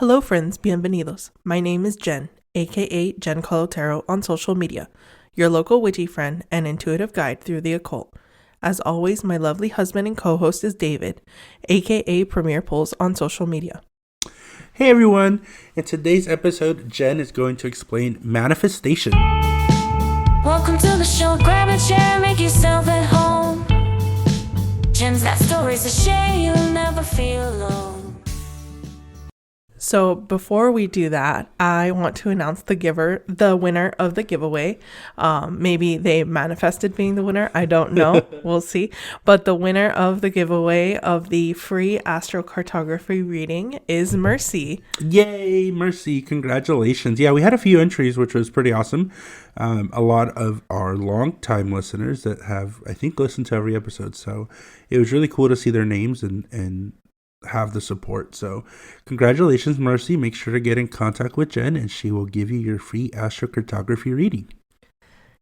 Hello friends, bienvenidos. My name is Jen, aka Jen Colotero on social media, your local witchy friend and intuitive guide through the occult. As always, my lovely husband and co-host is David, aka Premier Pulls on social media. Hey everyone! In today's episode, Jen is going to explain manifestation. Welcome to the show. Grab a chair, make yourself at home. Jen's got stories to share, you'll never feel alone. So before we do that, I want to announce the winner of the giveaway. Maybe they manifested being the winner. I don't know. We'll see. But the winner of the giveaway of the free astrocartography reading is Mercy. Yay, Mercy. Congratulations. Yeah, we had a few entries, which was pretty awesome. A lot of our long-time listeners that have, I think, listened to every episode. So it was really cool to see their names and have the support. So congratulations, Mercy. Make sure to get in contact with Jen and she will give you your free astrocartography reading.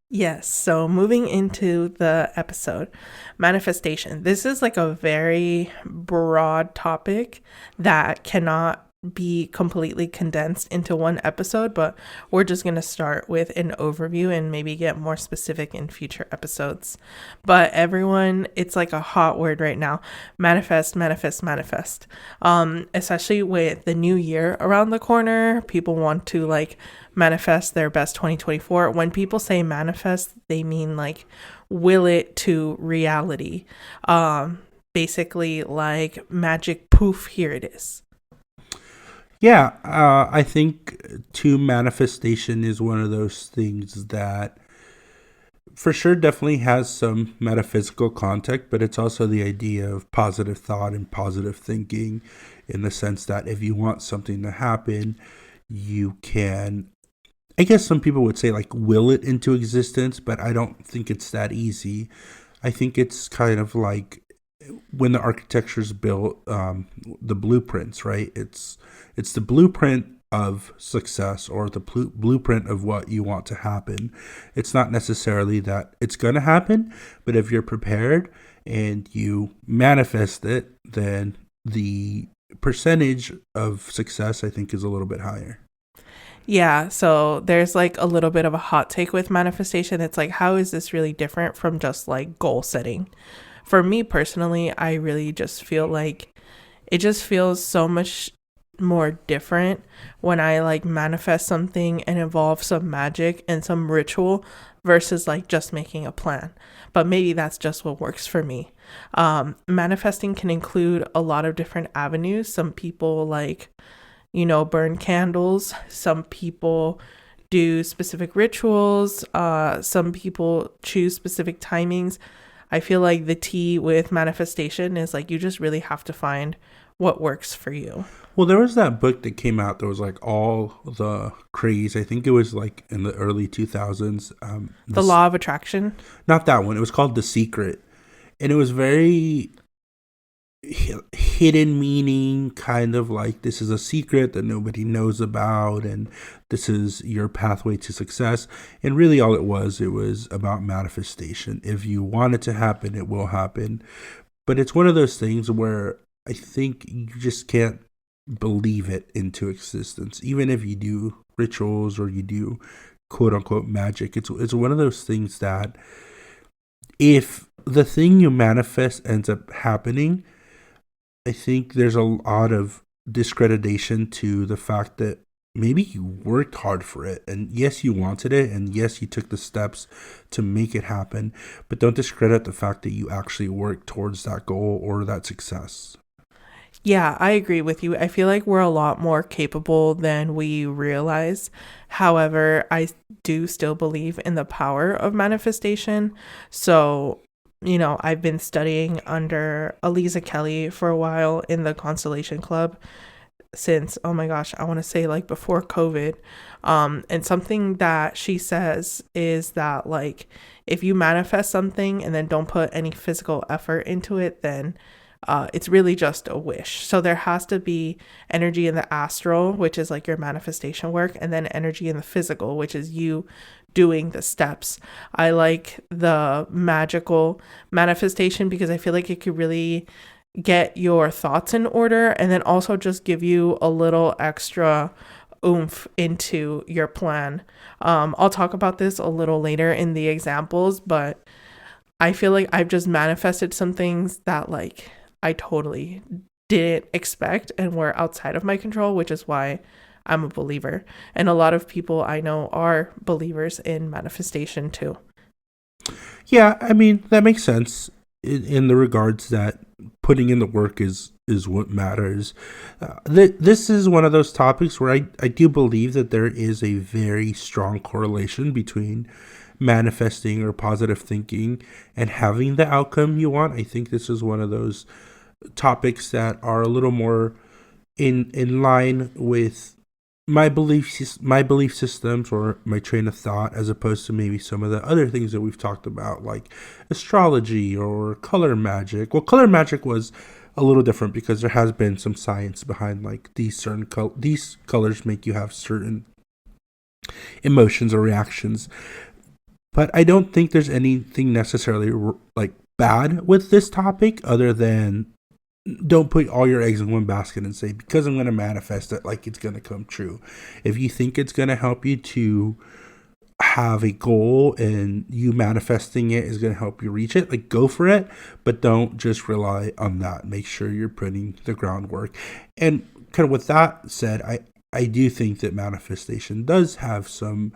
Yes, so moving into the episode, manifestation. This is like a very broad topic that cannot be completely condensed into one episode, but we're just going to start with an overview and maybe get more specific in future episodes. But everyone, it's like a hot word right now. Manifest, manifest, manifest. Especially with the new year around the corner, people want to like manifest their best 2024. When people say manifest, they mean like will it to reality. Basically like magic poof, here it is. Yeah, I think to manifestation is one of those things that for sure definitely has some metaphysical context, but it's also the idea of positive thought and positive thinking in the sense that if you want something to happen, you can, I guess some people would say like will it into existence, but I don't think it's that easy. I think it's kind of like when the architecture is built, the blueprints, right? It's the blueprint of success or the blueprint of what you want to happen. It's not necessarily that it's going to happen, but if you're prepared and you manifest it, then the percentage of success, I think, is a little bit higher. Yeah, so there's like a little bit of a hot take with manifestation. It's like, how is this really different from just like goal setting? For me personally, I really just feel like it just feels so much more different when I like manifest something and involve some magic and some ritual versus like just making a plan. But maybe that's just what works for me. Manifesting can include a lot of different avenues. Some people like, burn candles. Some people do specific rituals. Some people choose specific timings. I feel like the tea with manifestation is like you just really have to find what works for you. Well, there was that book that came out that was like all the craze. I think it was like in the early 2000s. The Law of Attraction? Not that one. It was called The Secret. And it was very hidden meaning, kind of like this is a secret that nobody knows about and this is your pathway to success. And really all it was about manifestation. If you want it to happen, it will happen. But it's one of those things where I think you just can't believe it into existence. Even if you do rituals or you do quote unquote magic, it's one of those things that if the thing you manifest ends up happening, I think there's a lot of discreditation to the fact that maybe you worked hard for it and yes, you wanted it and yes, you took the steps to make it happen, but don't discredit the fact that you actually worked towards that goal or that success. Yeah, I agree with you. I feel like we're a lot more capable than we realize. However, I do still believe in the power of manifestation. So, I've been studying under Aliza Kelly for a while in the Constellation Club since, oh my gosh, I want to say like before COVID. And something that she says is that like, if you manifest something and then don't put any physical effort into it, then it's really just a wish. So there has to be energy in the astral, which is like your manifestation work, and then energy in the physical, which is you doing the steps. I like the magical manifestation because I feel like it could really get your thoughts in order, and then also just give you a little extra oomph into your plan. I'll talk about this a little later in the examples, but I feel like I've just manifested some things that like I totally didn't expect and were outside of my control, which is why I'm a believer. And a lot of people I know are believers in manifestation too. Yeah, I mean, that makes sense in the regards that putting in the work is what matters. This is one of those topics where I do believe that there is a very strong correlation between manifesting or positive thinking and having the outcome you want. I think this is one of those topics that are a little more in line with my belief systems or my train of thought, as opposed to maybe some of the other things that we've talked about, like astrology or color magic. Well, color magic was a little different because there has been some science behind like these colors make you have certain emotions or reactions. But I don't think there's anything necessarily like bad with this topic, other than don't put all your eggs in one basket and say, because I'm going to manifest it, like it's going to come true. If you think it's going to help you to have a goal and you manifesting it is going to help you reach it, like go for it, but don't just rely on that. Make sure you're putting the groundwork. And kind of with that said, I do think that manifestation does have some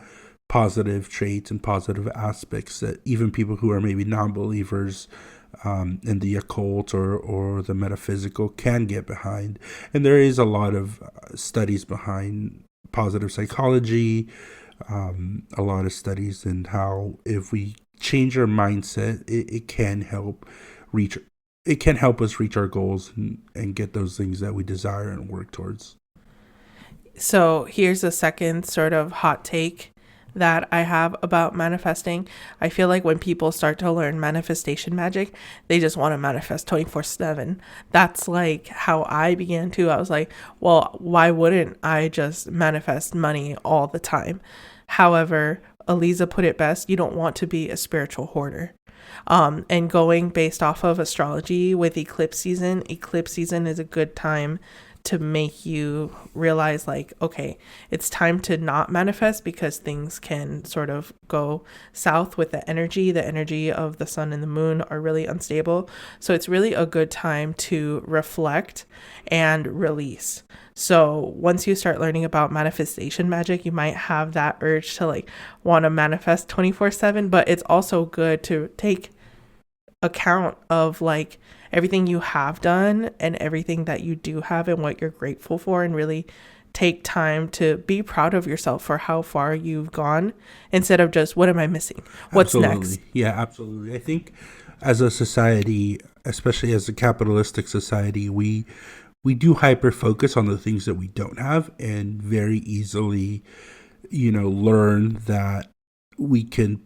positive traits and positive aspects that even people who are maybe non-believers in the occult or the metaphysical can get behind. And there is a lot of studies behind positive psychology, a lot of studies in how if we change our mindset, it can help us reach our goals and get those things that we desire and work towards. So here's a second sort of hot take that I have about manifesting. I feel like when people start to learn manifestation magic, they just want to manifest 24/7. That's like how I began to. I was like, well, why wouldn't I just manifest money all the time? However, Aliza put it best, you don't want to be a spiritual hoarder. And going based off of astrology with eclipse season is a good time to make you realize like, okay, it's time to not manifest because things can sort of go south with the energy of the sun and the moon are really unstable. So it's really a good time to reflect and release. So once you start learning about manifestation magic, you might have that urge to like want to manifest 24/7, but it's also good to take account of like everything you have done and everything that you do have and what you're grateful for, and really take time to be proud of yourself for how far you've gone instead of just what am I missing? What's Absolutely. next? Yeah, absolutely. I think as a society, especially as a capitalistic society, we do hyper focus on the things that we don't have and very easily, learn that we can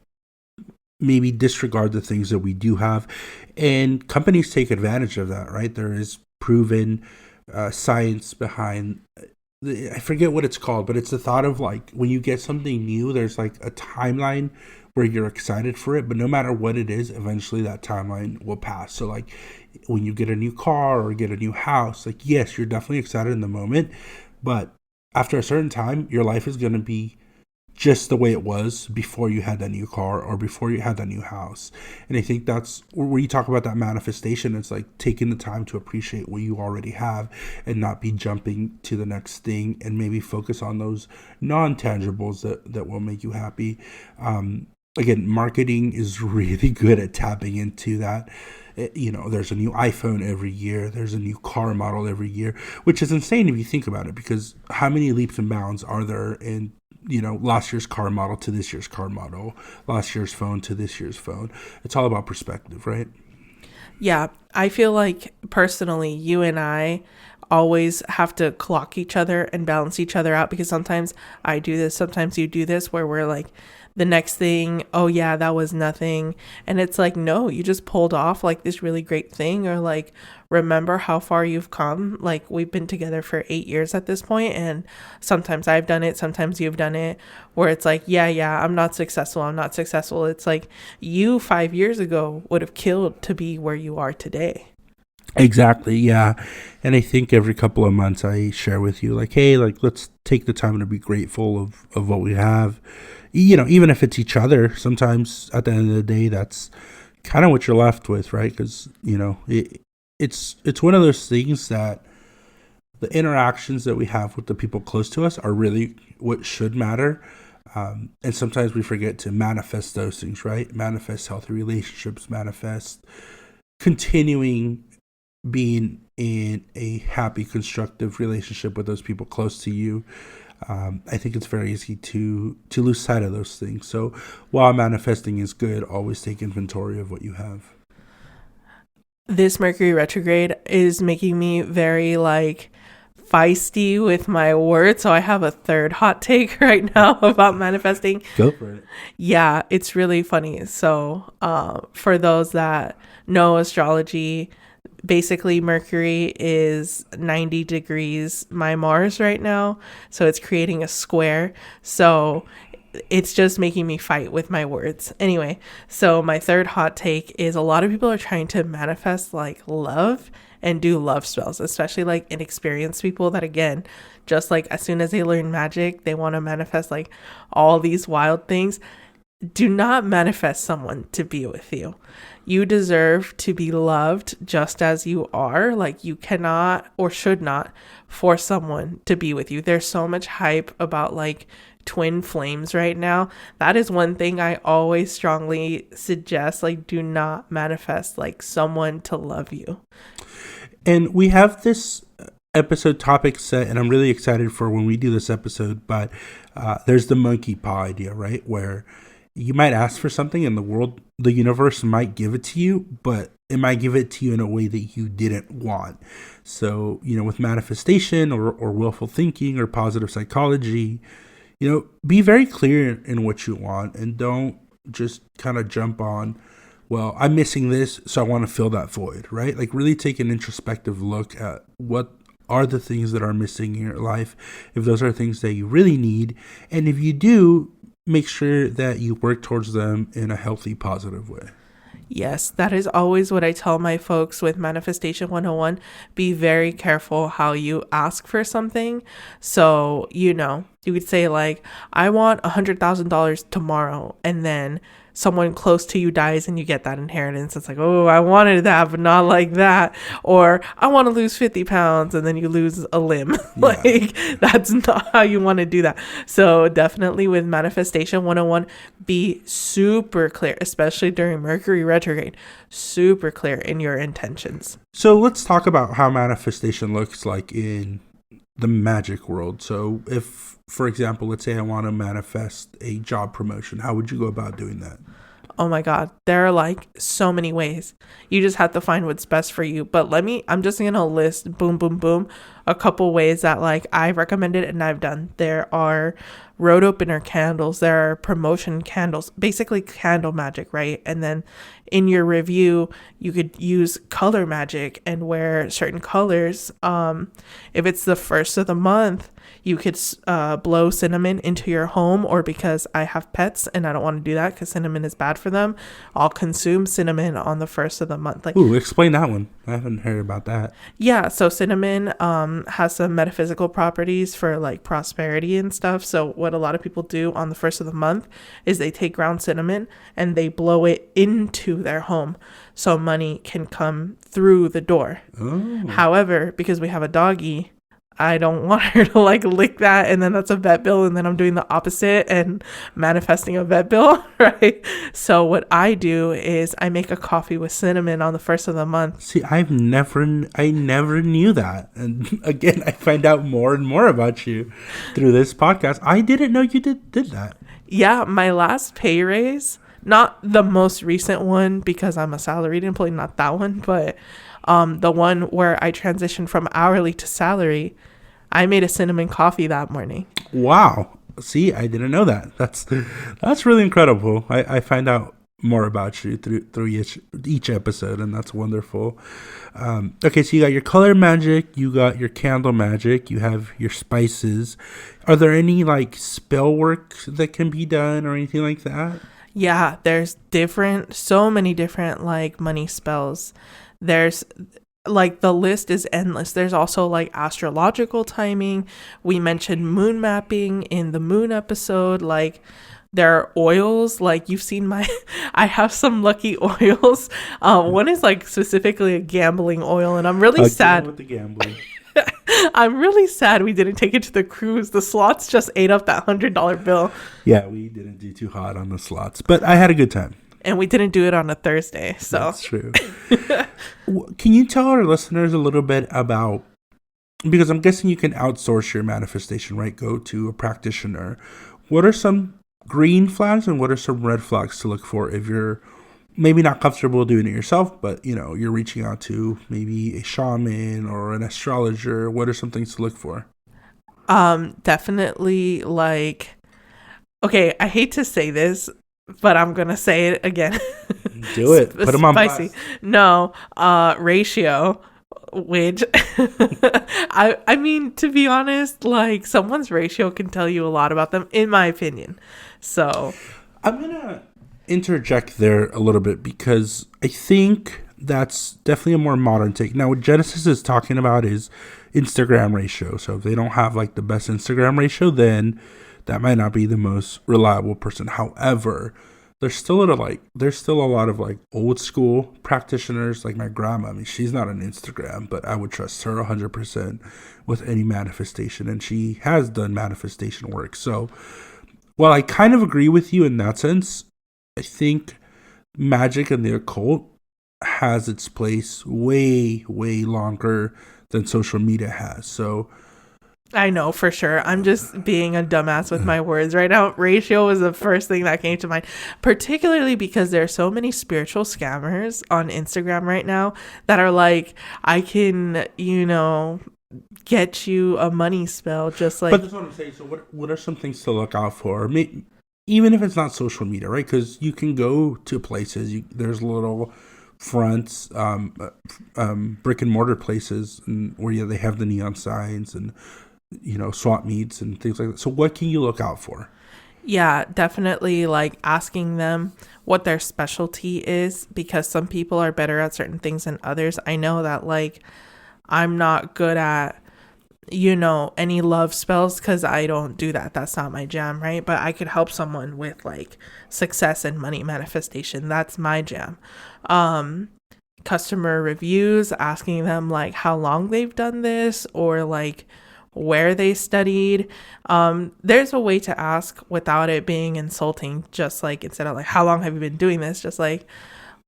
maybe disregard the things that we do have, and companies take advantage of that, right? There is proven science behind I forget what it's called, but it's the thought of like when you get something new, there's like a timeline where you're excited for it, but no matter what it is, eventually that timeline will pass. So like when you get a new car or get a new house, like yes, you're definitely excited in the moment, but after a certain time, your life is going to be just the way it was before you had that new car or before you had that new house. And I think that's where you talk about that manifestation. It's like taking the time to appreciate what you already have and not be jumping to the next thing, and maybe focus on those non-tangibles that will make you happy. Again, marketing is really good at tapping into that. There's a new iPhone every year. There's a new car model every year, which is insane if you think about it, because how many leaps and bounds are there in last year's car model to this year's car model, last year's phone to this year's phone. It's all about perspective, right? Yeah, I feel like personally, you and I always have to clock each other and balance each other out, because sometimes I do this, sometimes you do this, where we're like, the next thing, oh yeah, that was nothing. And it's like, no, you just pulled off like this really great thing, or like, remember how far you've come. Like, we've been together for 8 years at this point, and sometimes I've done it, sometimes you've done it, where it's like, yeah, I'm not successful. It's like, you 5 years ago would have killed to be where you are today. Exactly, yeah. And I think every couple of months I share with you, like, hey, like, let's take the time to be grateful of what we have. Even if it's each other, sometimes at the end of the day, that's kind of what you're left with, right? Because, it's one of those things that the interactions that we have with the people close to us are really what should matter. And sometimes we forget to manifest those things, right? Manifest healthy relationships, manifest continuing being in a happy, constructive relationship with those people close to you. I think it's very easy to lose sight of those things. So while manifesting is good, always take inventory of what you have. This Mercury retrograde is making me very like feisty with my words. So I have a third hot take right now about manifesting. Go for it. Yeah, it's really funny. So for those that know astrology, basically Mercury is 90 degrees my Mars right now. So it's creating a square. So it's just making me fight with my words. Anyway, so my third hot take is a lot of people are trying to manifest like love and do love spells, especially like inexperienced people that, again, just like as soon as they learn magic, they want to manifest like all these wild things. Do not manifest someone to be with you. You deserve to be loved just as you are. Like, you cannot or should not force someone to be with you. There's so much hype about like twin flames right now. That is one thing I always strongly suggest. Like, do not manifest like someone to love you. And we have this episode topic set, and I'm really excited for when we do this episode. But there's the monkey paw idea, right? Where you might ask for something and the universe might give it to you, but it might give it to you in a way that you didn't want. So, with manifestation or willful thinking or positive psychology, be very clear in what you want and don't just kind of jump on, well, I'm missing this, so I want to fill that void, right? Like, really take an introspective look at what are the things that are missing in your life, if those are things that you really need. And if you do, make sure that you work towards them in a healthy, positive way. Yes, that is always what I tell my folks with Manifestation 101. Be very careful how you ask for something. So, you could say like, I want $100,000 tomorrow, and then someone close to you dies and you get that inheritance. It's like, oh, I wanted that, but not like that. Or I want to lose 50 pounds and then you lose a limb. Like, that's not how you want to do that. So definitely with Manifestation 101, be super clear, especially during Mercury retrograde, super clear in your intentions. So let's talk about how manifestation looks like in the magic world. So if, for example, let's say I want to manifest a job promotion, how would you go about doing that? Oh my God, there are like so many ways. You just have to find what's best for you. But I'm just going to list, boom, boom, boom, a couple ways that like I've recommended and I've done. There are road opener candles. There are promotion candles, basically candle magic, right? And then in your review, you could use color magic and wear certain colors. If it's the first of the month, you could blow cinnamon into your home, or because I have pets and I don't want to do that because cinnamon is bad for them, I'll consume cinnamon on the first of the month. Like, ooh, explain that one. I haven't heard about that. Yeah, so cinnamon has some metaphysical properties for like prosperity and stuff. So what a lot of people do on the first of the month is they take ground cinnamon and they blow it into their home so money can come through the door. Oh. However, because we have a doggy, I don't want her to like lick that and then that's a vet bill and then I'm doing the opposite and manifesting a vet bill, right? So what I do is I make a coffee with cinnamon on the first of the month. See, I never knew that. And again, I find out more and more about you through this podcast. I didn't know you did that. Yeah, my last pay raise, not the most recent one because I'm a salaried employee, not that one, but the one where I transitioned from hourly to salary, I made a cinnamon coffee that morning. Wow. See, I didn't know that. That's really incredible. I find out more about you through each episode, and that's wonderful. Okay, so you got your color magic, you got your candle magic, you have your spices. Are there any like spell work that can be done or anything like that? Yeah, there's so many different like money spells. There's like the list is endless. There's also like astrological timing. We mentioned moon mapping in the moon episode. Like there are oils, like you've seen my I have some lucky oils. One is like specifically a gambling oil, and I'm really sad with the gambling. I'm really sad we didn't take it to the cruise. The slots just ate up that $100 bill, Yeah, we didn't do too hot on the slots, but I had a good time. and we didn't do it on a Thursday. So That's true. Can you tell our listeners a little bit about, because I'm guessing you can outsource your manifestation, right? Go to a practitioner. What are some green flags and what are some red flags to look for if you're maybe not comfortable doing it yourself, but you're reaching out to maybe a shaman or an astrologer? What are some things to look for? definitely like, okay, I hate to say this, but I'm gonna say it again. Do it. Put them on Spicy. blast. No, ratio, which I mean, to be honest, like someone's ratio can tell you a lot about them, in my opinion. So I'm going to interject there a little bit because I think that's definitely a more modern take. Now, what Genesis is talking about is Instagram ratio. So if they don't have like the best Instagram ratio, then that might not be the most reliable person. However, there's still a lot of like old school practitioners, like my grandma. I mean, she's not on Instagram, but I would trust her 100% with any manifestation, and she has done manifestation work. So while I kind of agree with you in that sense, I think magic and the occult has its place way, way longer than social media has. So I know for sure. I'm just being a dumbass with my words right now. Ratio was the first thing that came to mind, particularly because there are so many spiritual scammers on Instagram right now that are like, I can, get you a money spell, just like. But that's what I'm saying. So what are some things to look out for? Even if it's not social media, right? Because you can go to places. There's little fronts, brick and mortar places, and where they have the neon signs and swap meets and things like that. So what can you look out for? Yeah, definitely like asking them what their specialty is, because some people are better at certain things than others. I know that like I'm not good at any love spells because I don't do that. That's not my jam, right? But I could help someone with like success and money manifestation. That's my jam. Customer reviews, asking them like how long they've done this or like where they studied. There's a way to ask without it being insulting, just like instead of like, how long have you been doing this? Just like,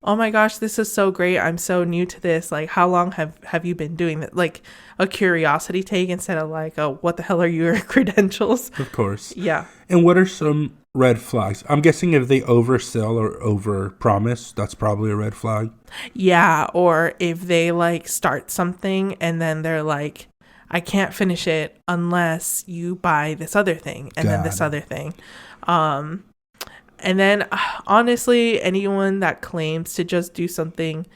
oh my gosh, this is so great. I'm so new to this. Like, how long have you been doing that? Like a curiosity take instead of like, oh, what the hell are your credentials? Of course. Yeah. And what are some red flags? I'm guessing if they oversell or overpromise, that's probably a red flag. Yeah. Or if they like start something and then they're like, I can't finish it unless you buy this other thing and then this other thing. And then honestly, anyone that claims to just do something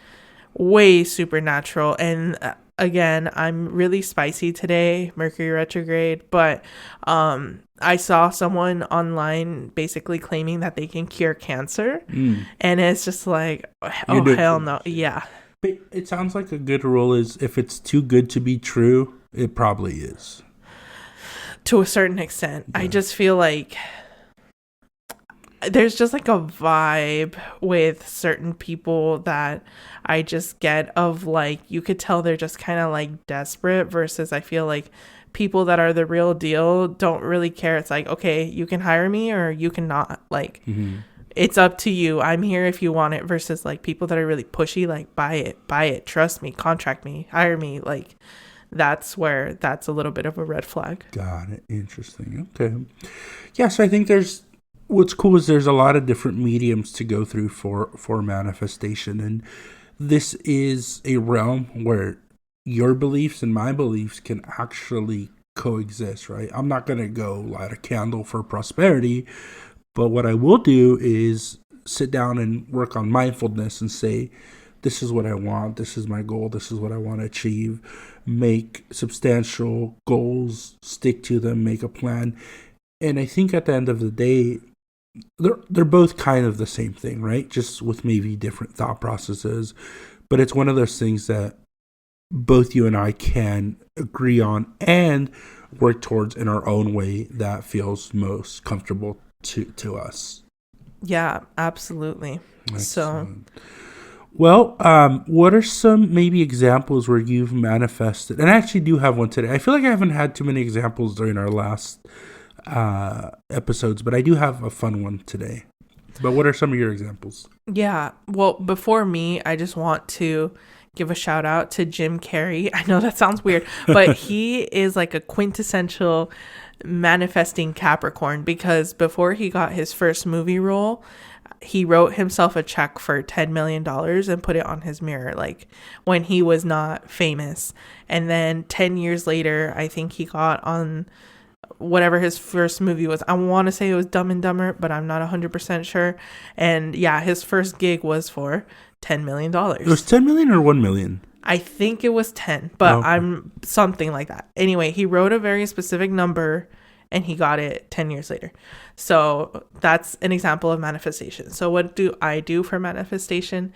way supernatural, and again, I'm really spicy today, Mercury retrograde, but I saw someone online basically claiming that they can cure cancer, and it's just like, oh hell no. Yeah. But it sounds like a good rule is if it's too good to be true, it probably is. To a certain extent. Yeah. I just feel like there's just like a vibe with certain people that I just get of like, you could tell they're just kind of like desperate, versus I feel like people that are the real deal don't really care. It's like, okay, you can hire me or you cannot. Like, it's up to you. I'm here if you want it, versus like people that are really pushy, like buy it, trust me, contract me, hire me. Like that's a little bit of a red flag. Got it. Interesting. Okay. Yeah. So I think what's cool is there's a lot of different mediums to go through for manifestation. And this is a realm where your beliefs and my beliefs can actually coexist, right? I'm not going to go light a candle for prosperity, but what I will do is sit down and work on mindfulness and say, this is what I want. This is my goal. This is what I want to achieve. Make substantial goals, stick to them, make a plan. And I think at the end of the day, they're both kind of the same thing, right? Just with maybe different thought processes. But it's one of those things that both you and I can agree on and work towards in our own way that feels most comfortable to us. Yeah, absolutely. So, Excellent. Well, what are some maybe examples where you've manifested? And I actually do have one today. I feel like I haven't had too many examples during our last episodes, but I do have a fun one today. But what are some of your examples? yeah. Well, before me, I just want to give a shout out to Jim Carrey. I know that sounds weird, but he is like a quintessential manifesting Capricorn, because before he got his first movie role, he wrote himself a check for $10 million and put it on his mirror, like when he was not famous. And then 10 years later, I think he got on whatever his first movie was. I want to say it was Dumb and Dumber, but I'm not 100% sure. And yeah, his first gig was for $10 million. It was 10 million or 1 million? I think it was 10, but Okay. I'm something like that. Anyway, he wrote a very specific number and he got it 10 years later. So that's an example of manifestation. So what do I do for manifestation?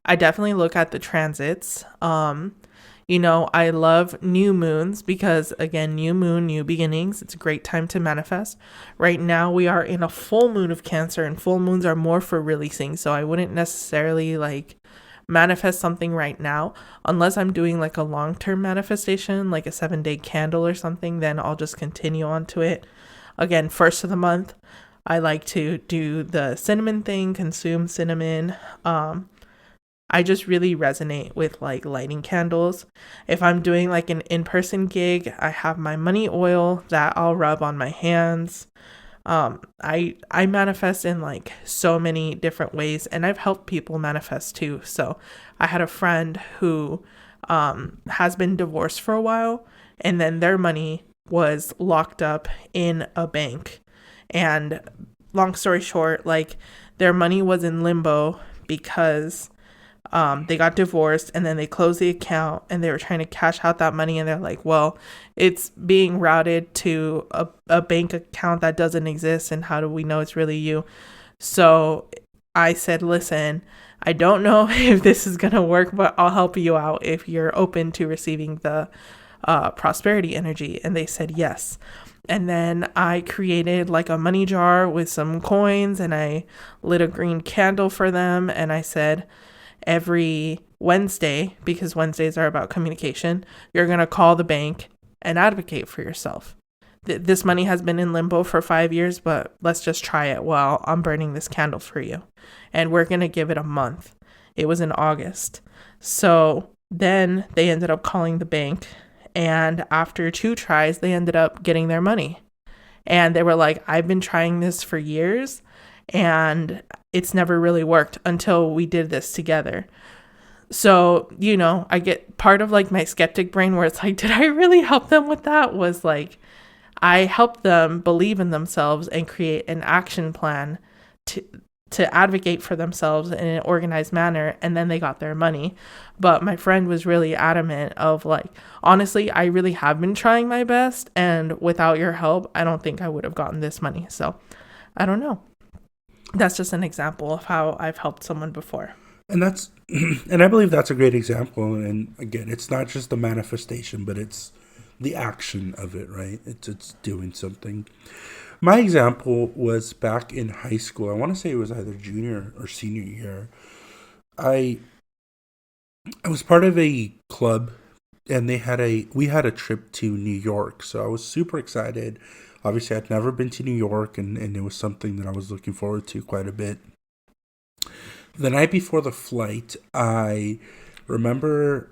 I definitely look at the transits. I love new moons because, again, new moon, new beginnings. It's a great time to manifest. Right now, we are in a full moon of Cancer, and full moons are more for releasing. So I wouldn't necessarily manifest something right now unless I'm doing like a long-term manifestation, like a 7-day candle or something. Then I'll just continue on to it. Again, first of the month, I like to do the cinnamon thing, consume cinnamon. I just really resonate with lighting candles. If I'm doing like an in-person gig, I have my money oil that I'll rub on my hands. I manifest in so many different ways, and I've helped people manifest too. So I had a friend who has been divorced for a while, and then their money was locked up in a bank. And long story short, their money was in limbo because they got divorced, and then they closed the account and they were trying to cash out that money, and they're like, well, it's being routed to a bank account that doesn't exist, and how do we know it's really you? So I said, listen, I don't know if this is gonna work, but I'll help you out if you're open to receiving the prosperity energy. And they said yes. And then I created a money jar with some coins, and I lit a green candle for them, and I said, every Wednesday, because Wednesdays are about communication, you're going to call the bank and advocate for yourself. This money has been in limbo for 5 years, but let's just try it while I'm burning this candle for you. And we're going to give it a month. It was in August. So then they ended up calling the bank, and after 2 tries, they ended up getting their money. And they were like, I've been trying this for years, and it's never really worked until we did this together. So, I get part of my skeptic brain where it's did I really help them with that? Was I helped them believe in themselves and create an action plan to advocate for themselves in an organized manner, and then they got their money. But my friend was really adamant of honestly, I really have been trying my best, and without your help, I don't think I would have gotten this money. So I don't know. That's just an example of how I've helped someone before. And and I believe that's a great example. And again, it's not just the manifestation, but it's the action of it, right? It's doing something. My example was back in high school. I want to say it was either junior or senior year. I was part of a club, and we had a trip to New York. So I was super excited. Obviously, I'd never been to New York, and it was something that I was looking forward to quite a bit. The night before the flight, I remember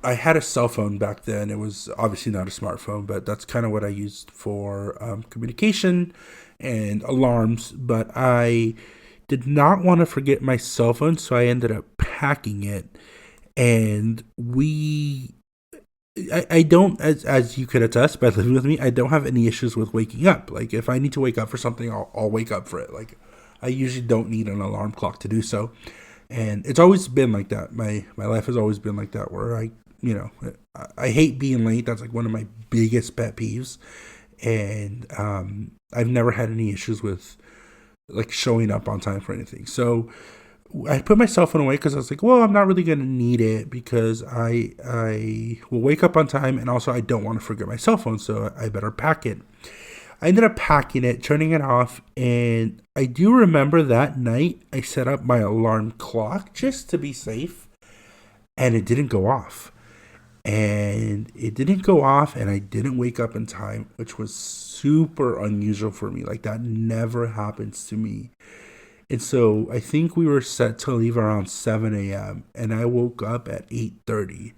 I had a cell phone back then. It was obviously not a smartphone, but that's kind of what I used for communication and alarms. But I did not want to forget my cell phone, so I ended up packing it. And I don't, as you could attest by living with me, I don't have any issues with waking up. If I need to wake up for something, I'll wake up for it. I usually don't need an alarm clock to do so. And it's always been like that. My life has always been like that, where I hate being late. That's one of my biggest pet peeves. And I've never had any issues with showing up on time for anything. So I put my cell phone away because I was like, well, I'm not really gonna need it because I will wake up on time, and also I don't want to forget my cell phone, so I better pack it. I ended up packing it, turning it off, and I do remember that night I set up my alarm clock just to be safe, and it didn't go off. And it didn't go off, and I didn't wake up in time, which was super unusual for me. Like, that never happens to me. And so I think we were set to leave around 7 a.m., and I woke up at 8:30.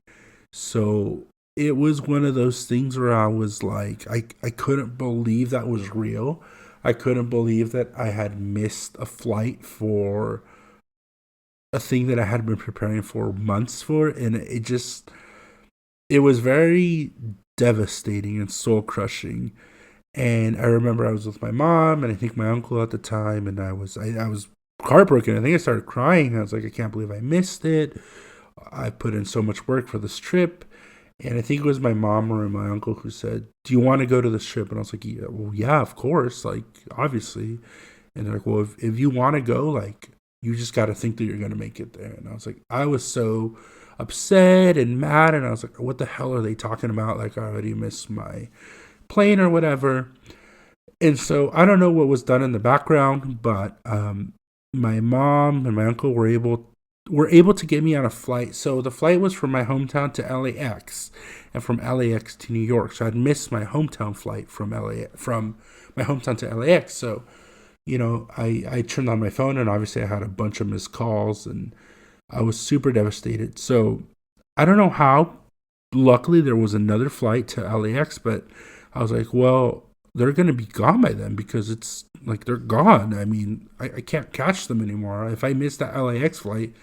So it was one of those things where I was like, I couldn't believe that was real. I couldn't believe that I had missed a flight for a thing that I had been preparing for months for. And it was very devastating and soul crushing. And I remember I was with my mom and I think my uncle at the time, and I was heartbroken. I think I started crying. I was like, I can't believe I missed it. I put in so much work for this trip. And I think it was my mom or my uncle who said, do you want to go to this trip? And I was like, yeah, well, yeah, of course. Like, obviously. And they're like, well, if you want to go, like, you just got to think that you're going to make it there. And I was like, I was so upset and mad. And I was like, what the hell are they talking about? Like, I already missed my plane or whatever. And so I don't know what was done in the background, but my mom and my uncle were able to get me on a flight. So the flight was from my hometown to LAX and from LAX to New York. So I'd missed my hometown flight from my hometown to LAX. So, you know, I turned on my phone and obviously I had a bunch of missed calls and I was super devastated. So I don't know how. Luckily, there was another flight to LAX, but I was like, well, they're going to be gone by then because it's like they're gone. I mean, I can't catch them anymore. If I miss that LAX flight,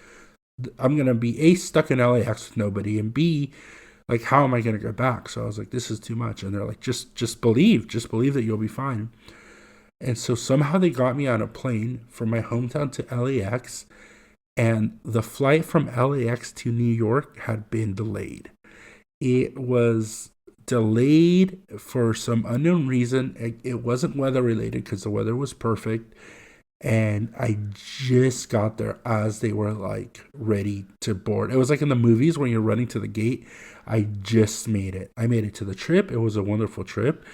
I'm going to be A, stuck in LAX with nobody, and B, like, how am I going to get back? So I was like, this is too much. And they're like, just believe that you'll be fine. And so somehow they got me on a plane from my hometown to LAX, and the flight from LAX to New York had been delayed. It was delayed for some unknown reason. It wasn't weather related because the weather was perfect. And I just got there as they were like ready to board. It was like in the movies when you're running to the gate. I just made it. I made it to the trip. It was a wonderful trip.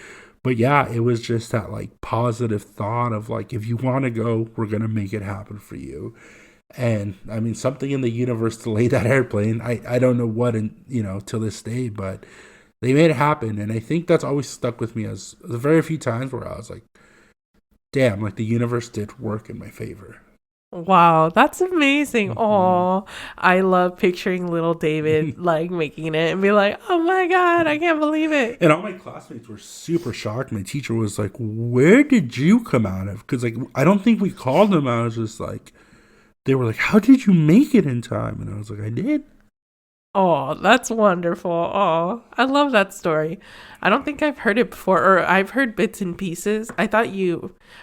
But yeah, it was just that like positive thought of like, if you want to go, we're going to make it happen for you. And I mean, something in the universe delayed that airplane. I don't know what, till this day, but they made it happen. And I think that's always stuck with me as the very few times where I was like, damn, like the universe did work in my favor. Wow, that's amazing. Mm-hmm. Oh, I love picturing little David like making it and be like, oh my God, I can't believe it. And all my classmates were super shocked. My teacher was like, where did you come out of? Because like, I don't think we called them. I was just like, they were like, how did you make it in time? And I was like, I did. Oh, that's wonderful. Oh, I love that story. I don't think I've heard it before, or I've heard bits and pieces. I thought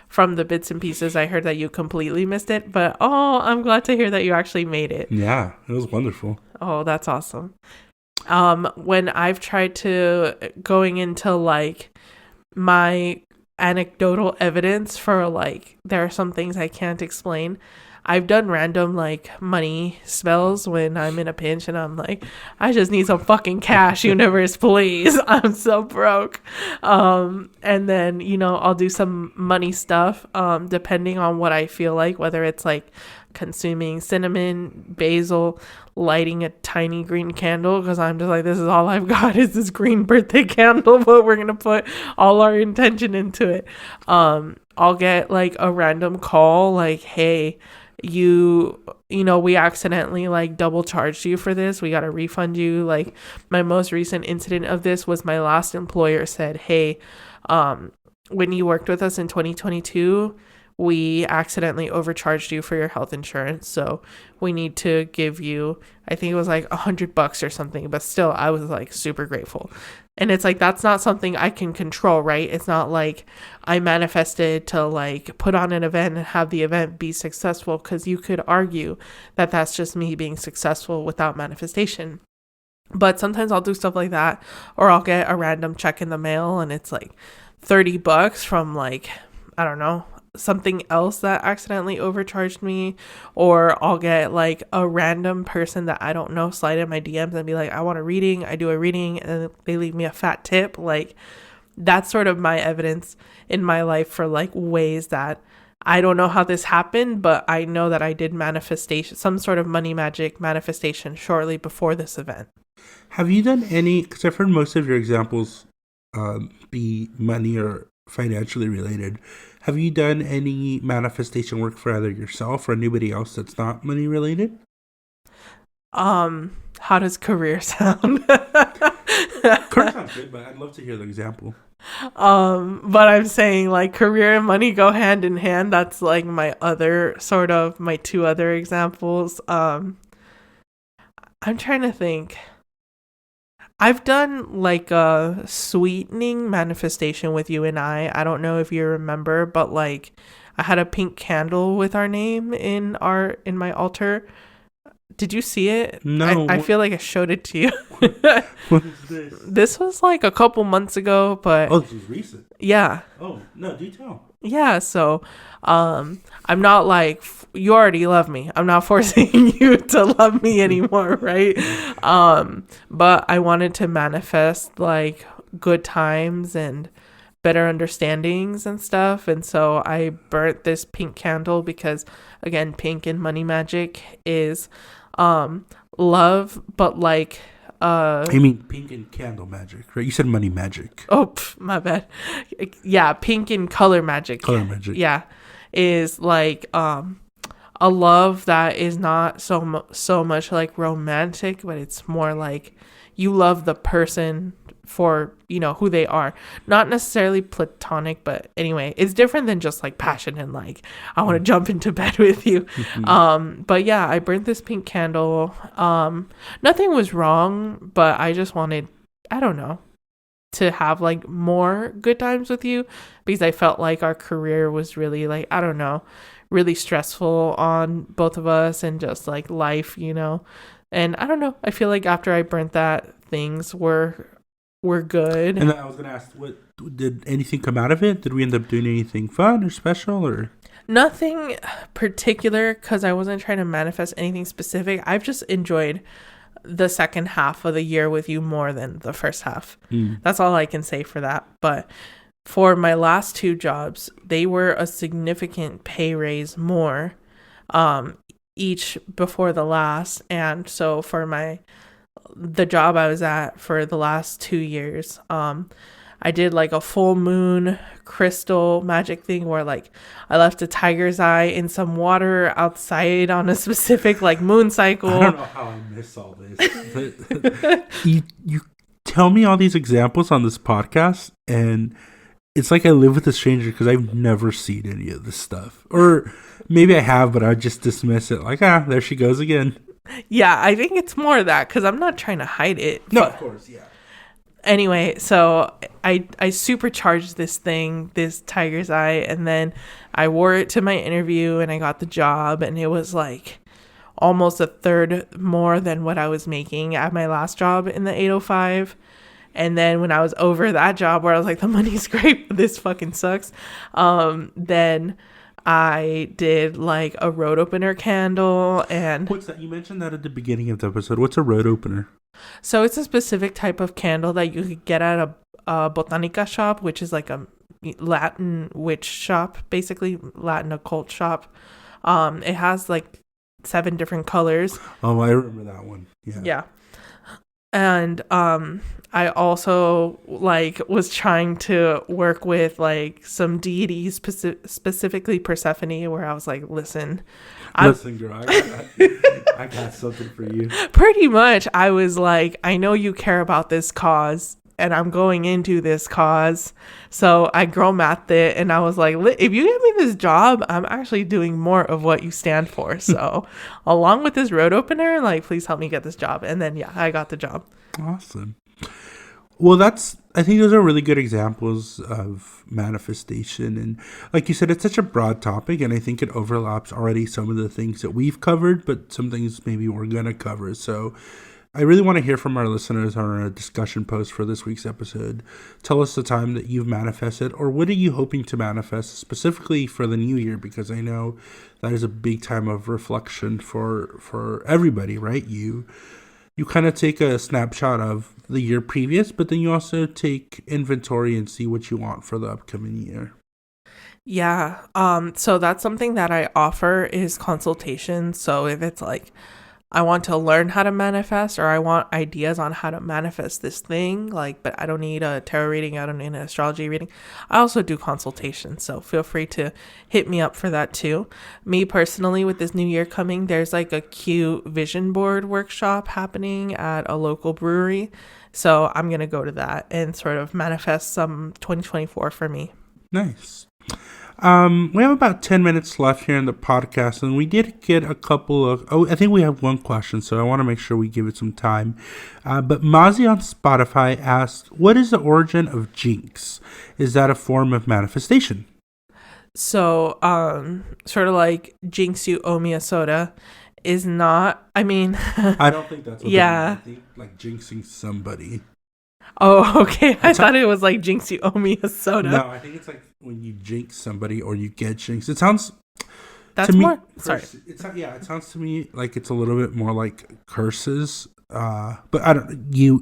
from the bits and pieces, I heard that you completely missed it. But I'm glad to hear that you actually made it. Yeah, it was wonderful. Oh, that's awesome. When I've tried to going into like my anecdotal evidence for like, there are some things I can't explain. I've done random like money spells when I'm in a pinch and I'm like, I just need some fucking cash, universe, please. I'm so broke. And then, I'll do some money stuff, depending on what I feel like, whether it's like consuming cinnamon, basil, lighting a tiny green candle, because I'm just like, this is all I've got is this green birthday candle, but we're going to put all our intention into it. I'll get like a random call like, hey, we accidentally like double charged you for this. We got to refund you. Like my most recent incident of this was my last employer said, hey, when you worked with us in 2022, we accidentally overcharged you for your health insurance. So we need to give you, I think it was like $100 or something, but still I was like super grateful. And it's like, that's not something I can control, right? It's not like I manifested to like put on an event and have the event be successful, because you could argue that that's just me being successful without manifestation. But sometimes I'll do stuff like that, or I'll get a random check in the mail and it's like $30 from like, I don't know, something else that accidentally overcharged me, or I'll get like a random person that I don't know slide in my DMs and be like, I want a reading. I do a reading and they leave me a fat tip. Like, that's sort of my evidence in my life for like ways that I don't know how this happened, but I know that I did manifestation, some sort of money magic manifestation shortly before this event. Have you done any, because I've heard most of your examples be money or financially related. Have you done any manifestation work for either yourself or anybody else that's not money related? How does career sound? Career sounds good, but I'd love to hear the example. But I'm saying like career and money go hand in hand. That's like my two other examples. I'm trying to think. I've done like a sweetening manifestation with you and I. I don't know if you remember, but like I had a pink candle with our name in my altar. Did you see it? No. I feel like I showed it to you. What is this? This was like a couple months ago, but Oh, this is recent. yeah. Oh, no, do tell. Yeah, so I'm not like you already love me. I'm not forcing you to love me anymore, right? But I wanted to manifest like good times and better understandings and stuff, and so I burnt this pink candle because again, pink in money magic is love, but like I mean pink and candle magic, right? You said money magic. Oh, my bad. Yeah, pink and color magic. Color magic. Yeah, is like a love that is not so much like romantic, but it's more like you love the person for, you know, who they are. Not necessarily platonic, but anyway, it's different than just like passion and like I want to jump into bed with you. But yeah, I burnt this pink candle. Nothing was wrong, but I just wanted, I don't know, to have like more good times with you because I felt like our career was really like, I don't know, really stressful on both of us and just like life, you know. And I don't know, I feel like after I burnt that, things were good. And I was gonna ask, what did anything come out of it? Did we end up doing anything fun or special or? Nothing particular because I wasn't trying to manifest anything specific. I've just enjoyed the second half of the year with you more than the first half. That's all I can say for that. But for my last two jobs, they were a significant pay raise more each before the last. And so for the job I was at for the last 2 years, I did like a full moon crystal magic thing where like I left a tiger's eye in some water outside on a specific like moon cycle. I don't know how I miss all this. But you tell me all these examples on this podcast, and it's like I live with a stranger because I've never seen any of this stuff. Or maybe I have, but I just dismiss it like, there she goes again. Yeah, I think it's more of that because I'm not trying to hide it. No, of course, yeah. Anyway, so I supercharged this tiger's eye, and then I wore it to my interview and I got the job, and it was like almost a third more than what I was making at my last job in the 805. And then when I was over that job where I was like, the money's great, but this fucking sucks, then I did like a road opener candle. And what's that? You mentioned that at the beginning of the episode. What's a road opener? So it's a specific type of candle that you could get at a botanica shop, which is like a Latin witch shop, basically Latin occult shop. It has like 7 different colors. Oh, I remember that one. Yeah. And I also like was trying to work with like some deities, specifically Persephone, where I was like, listen, girl, I got something for you. Pretty much, I was like, I know you care about this cause, and I'm going into this cause. So I girl mathed it, and I was like, if you give me this job, I'm actually doing more of what you stand for. So along with this road opener, like, please help me get this job. And then, yeah, I got the job. Awesome. Well, I think those are really good examples of manifestation. And like you said, it's such a broad topic, and I think it overlaps already some of the things that we've covered, but some things maybe we're going to cover. So I really want to hear from our listeners on our discussion post for this week's episode. Tell us the time that you've manifested, or what are you hoping to manifest specifically for the new year? Because I know that is a big time of reflection for everybody, right? You kind of take a snapshot of the year previous, but then you also take inventory and see what you want for the upcoming year. Yeah. So that's something that I offer is consultation. So if it's like, I want to learn how to manifest, or I want ideas on how to manifest this thing, like, but I don't need a tarot reading, I don't need an astrology reading. I also do consultations, so feel free to hit me up for that too. Me personally, with this new year coming, there's like a cute vision board workshop happening at a local brewery. So I'm going to go to that and sort of manifest some 2024 for me. Nice. We have about 10 minutes left here in the podcast, and we did get a couple of, I think we have one question, so I want to make sure we give it some time. But Mazi on Spotify asked, what is the origin of jinx? Is that a form of manifestation? So, sort of like jinx, you owe me a soda is not, I mean. I don't think that's what yeah. I think like jinxing somebody. Oh, okay. I thought it was like jinx, you owe me a soda. No, I think it's like when you jinx somebody or you get jinxed. It sounds. That's to more. Me, sorry. It sounds to me like it's a little bit more like curses. But I don't. You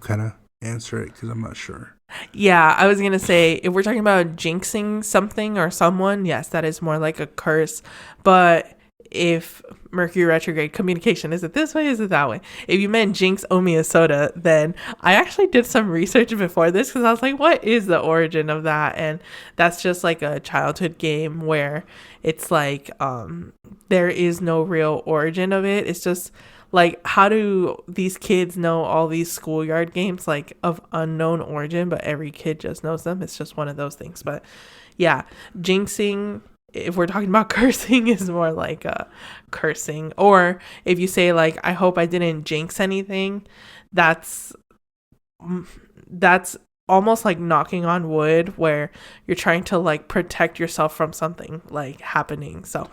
kind of answer it because I'm not sure. Yeah, I was gonna say if we're talking about jinxing something or someone, yes, that is more like a curse. But if Mercury retrograde communication, is it this way, is it that way? If you meant jinx, owe me a soda, then I actually did some research before this because I was like, what is the origin of that? And that's just like a childhood game where it's like there is no real origin of it. It's just like, how do these kids know all these schoolyard games like of unknown origin, but every kid just knows them? It's just one of those things. But yeah, jinxing, if we're talking about cursing, is more like cursing. Or if you say like, I hope I didn't jinx anything, that's almost like knocking on wood, where you're trying to like protect yourself from something like happening. So,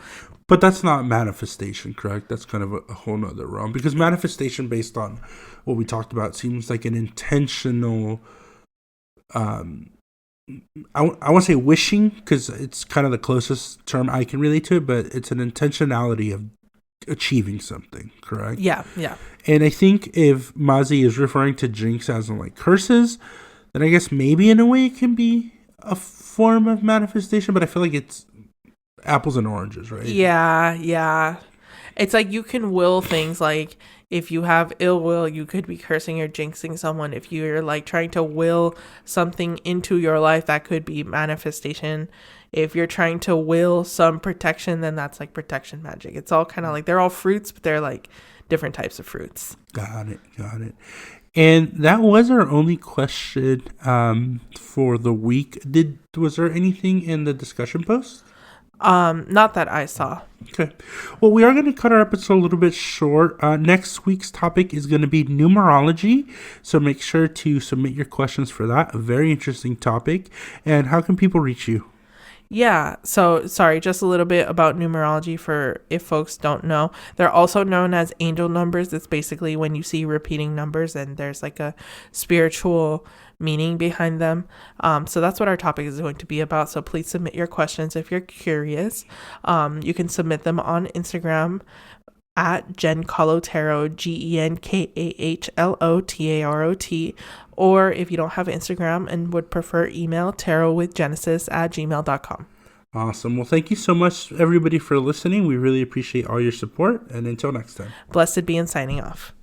but that's not manifestation, correct? That's kind of a whole nother realm, because manifestation, based on what we talked about, seems like an intentional I want to say wishing, because it's kind of the closest term I can relate to it, but it's an intentionality of achieving something, correct? Yeah. And I think if Mazi is referring to jinx as in like curses, then I guess maybe in a way it can be a form of manifestation, but I feel like it's apples and oranges, right? Yeah. It's like you can will things, like if you have ill will, you could be cursing or jinxing someone. If you're like trying to will something into your life, that could be manifestation. If you're trying to will some protection, then that's like protection magic. It's all kind of like, they're all fruits, but they're like different types of fruits. Got it. And that was our only question for the week. Was there anything in the discussion post? Not that I saw. Okay. Well, we are going to cut our episode a little bit short. Next week's topic is going to be numerology. So make sure to submit your questions for that. A very interesting topic. And how can people reach you? Yeah, so sorry, just a little bit about numerology for if folks don't know. They're also known as angel numbers. It's basically when you see repeating numbers and there's like a spiritual meaning behind them. So that's what our topic is going to be about. So please submit your questions if you're curious. You can submit them on Instagram at Giancarlo Tarot, GenKahloTarot, or if you don't have Instagram and would prefer email, tarotwithgenesis@gmail.com. Awesome. Well, thank you so much, everybody, for listening. We really appreciate all your support. And until next time. Blessed be, and signing off.